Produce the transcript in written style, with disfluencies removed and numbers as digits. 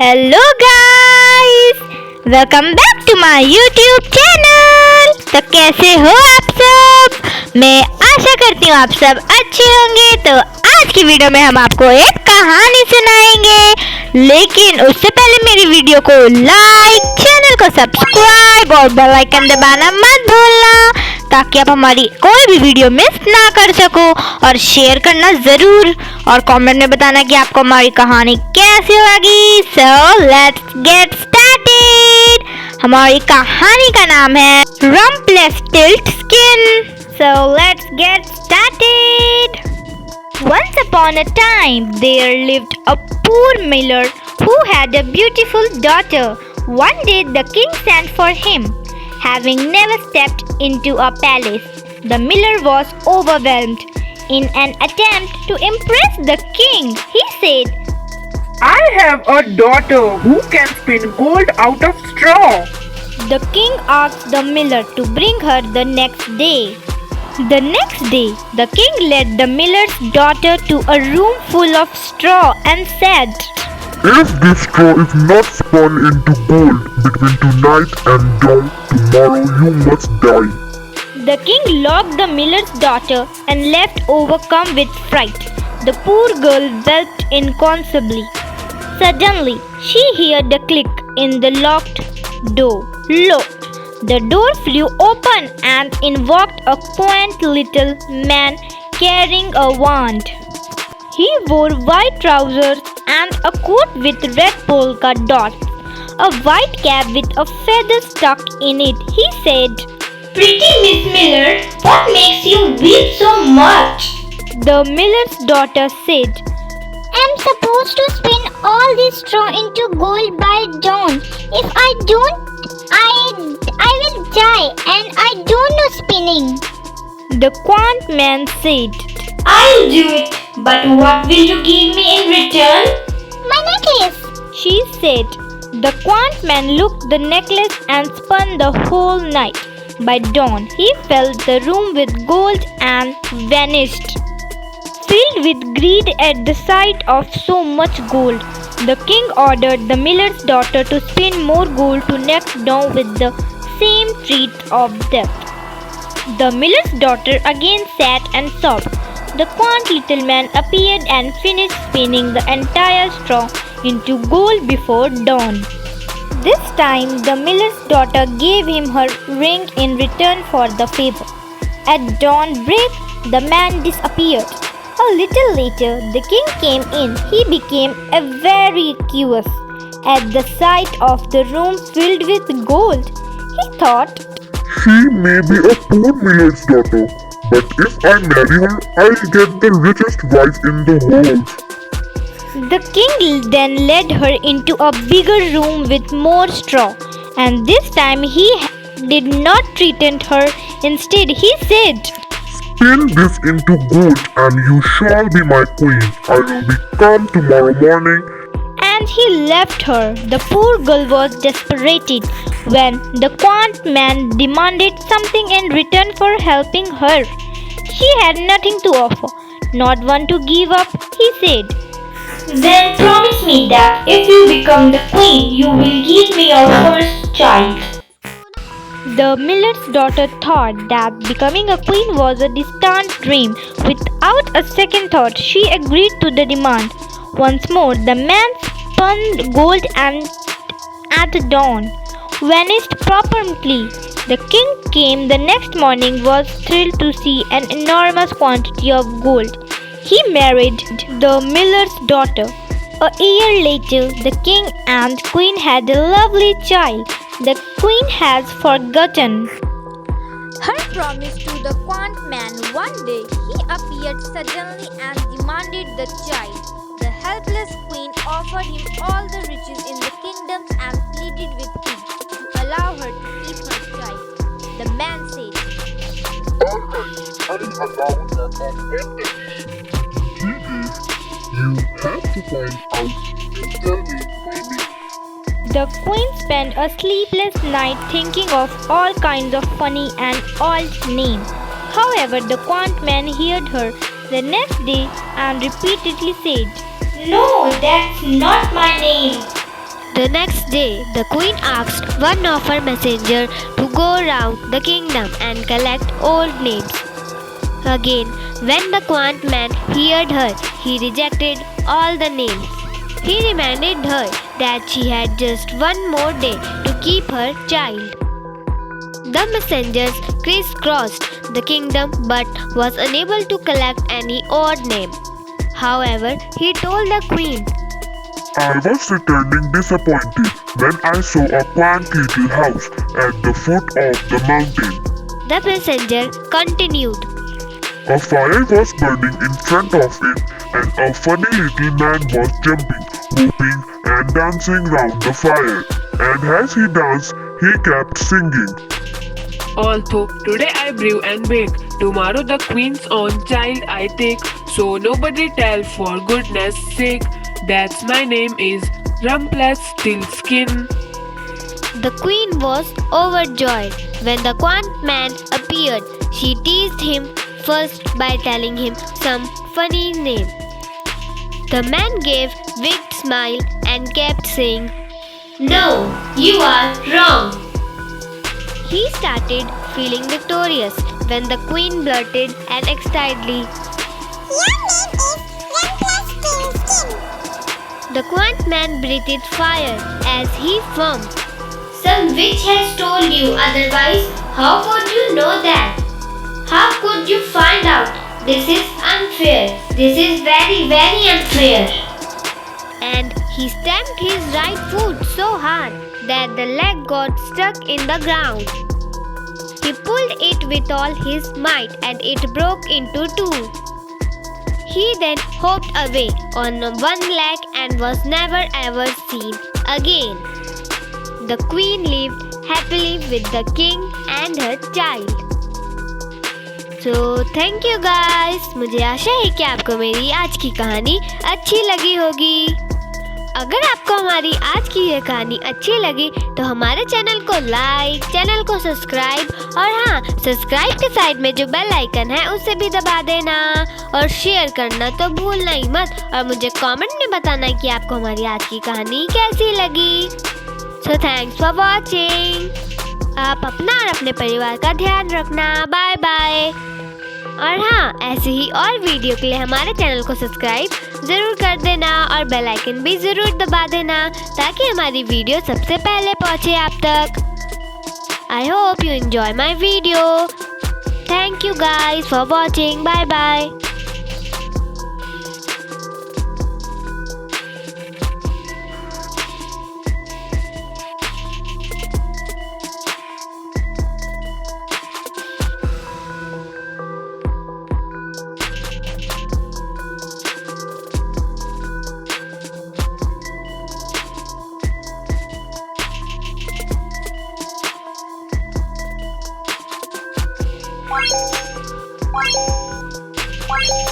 Hello guys, welcome back to my YouTube channel. तो कैसे हो आप सब? मैं आशा करती हूँ आप सब अच्छे होंगे। तो आज की वीडियो में हम आपको एक कहानी सुनाएंगे, लेकिन उससे पहले मेरी वीडियो को लाइक, चैनल को सब्सक्राइब और बेल आइकन दबाना मत भूलना, ताकि आप हमारी कोई भी वीडियो मिस ना कर सको। और शेयर करना ज़रूर, और कमेंट में बताना कि आपको हमारी कहानी कैसी लगी। So let's get started. हमारी कहानी का नाम है RUMPLESTILTSKIN। So let's get started. Once upon a time, there lived a poor miller who had a beautiful daughter. One day, the king sent for him. Having never stepped into a palace, the miller was overwhelmed. In an attempt to impress the king, he said, I have a daughter who can spin gold out of straw. The king asked the miller to bring her the next day. The next day, the king led the miller's daughter to a room full of straw and said, If this straw is not spun into gold between tonight and dawn, tomorrow you must die. The king locked the miller's daughter and left overcome with fright. The poor girl wept inconsolably. Suddenly, she heard a click in the locked door. Lo! The door flew open and in walked a quaint little man carrying a wand. He wore white trousers and a coat with red polka dots, a white cap with a feather stuck in it. He said, Pretty Miss Miller, what makes you weep so much? The miller's daughter said, I'm supposed to spin all this straw into gold by dawn. If I don't, I will die, and I don't know spinning. The quaint man said, I'll do it, but what will you give me in return? My necklace. She said. The quaint man looked the necklace and spun the whole night. By dawn, he filled the room with gold and vanished. Filled with greed at the sight of so much gold, the king ordered the miller's daughter to spin more gold to next dawn with the same treat of death. The miller's daughter again sat and sobbed. The quaint little man appeared and finished spinning the entire straw into gold before dawn. This time, the miller's daughter gave him her ring in return for the favor. At dawnbreak, the man disappeared. A little later, the king came in. He became very curious at the sight of the room filled with gold. He thought, She may be a poor miller's daughter, but if I marry her, I'll get the richest wife in the world. The king then led her into a bigger room with more straw, and this time he did not threaten her. Instead, he said, Spin this into gold and you shall be my queen. I will be come tomorrow morning. And he left her. The poor girl was desperate when the quaint man demanded something in return for helping her. She had nothing to offer, not one to give up. He said, Then promise me that if you become the queen, you will give me your first child. The miller's daughter thought that becoming a queen was a distant dream. Without a second thought, she agreed to the demand. Once more, the man spun gold and at dawn vanished promptly. The king came the next morning, was thrilled to see an enormous quantity of gold. He married the miller's daughter. A year later, the king and queen had a lovely child. The queen has forgotten her promise to the quaint man. One day, he appeared suddenly and demanded the child. The helpless queen offered him all the riches in the kingdom and pleaded with him to allow her to keep her child. The man said, Alright, I will allow that you have to find out and tell me, baby. The queen spent a sleepless night thinking of all kinds of funny and old names. However, the quaint man heard her the next day and repeatedly said, No, that's not my name. The next day, the queen asked one of her messengers to go round the kingdom and collect old names. Again, when the quant man heard her, he rejected all the names. He reminded her that she had just one more day to keep her child. The messengers crisscrossed the kingdom but was unable to collect any odd name. However, he told the queen, I was returning disappointed when I saw a quaint little house at the foot of the mountain. The messenger continued, A fire was burning in front of it, and a funny little man was jumping, whooping, and dancing round the fire. And as he danced, he kept singing. Although today I brew and bake, tomorrow the queen's own child I take. So nobody tell for goodness sake, that's my name is RUMPLESTILTSKIN. The queen was overjoyed when the quant man appeared. She teased him first by telling him some funny name. The man gave a big smile and kept saying, No, you are wrong. He started feeling victorious when the queen blurted and excitedly, Your name is RUMPLESTILTSKIN. The quant man breathed fire as he foamed. Some witch has told you otherwise. How could you know that? How could you find out? This is unfair. This is very, very unfair. And he stamped his right foot so hard that the leg got stuck in the ground. He pulled it with all his might and it broke into two. He then hopped away on one leg and was never ever seen again. The queen lived happily with the king and her child. So thank you guys. मुझे आशा है कि आपको मेरी आज की कहानी अच्छी लगी होगी. अगर आपको हमारी आज की यह कहानी अच्छी लगी तो हमारे चैनल को लाइक, चैनल को सब्सक्राइब और हाँ, सब्सक्राइब के साइड में जो बेल आइकन है उसे भी दबा देना और शेयर करना तो भूलना ही मत. और मुझे कमेंट में बताना कि आपको हमारी आज की कहानी कैसी लगी. So thanks for watching. आप अपना और अपने परिवार का ध्यान रखना. Bye bye. और हाँ, ऐसे ही और वीडियो के लिए हमारे चैनल को सब्सक्राइब ज़रूर कर देना और बेल आइकन भी ज़रूर दबा देना ताकि हमारी वीडियो सबसे पहले पहुँचे आप तक. I hope you enjoy my video. Thank you guys for watching. Bye bye. Bye.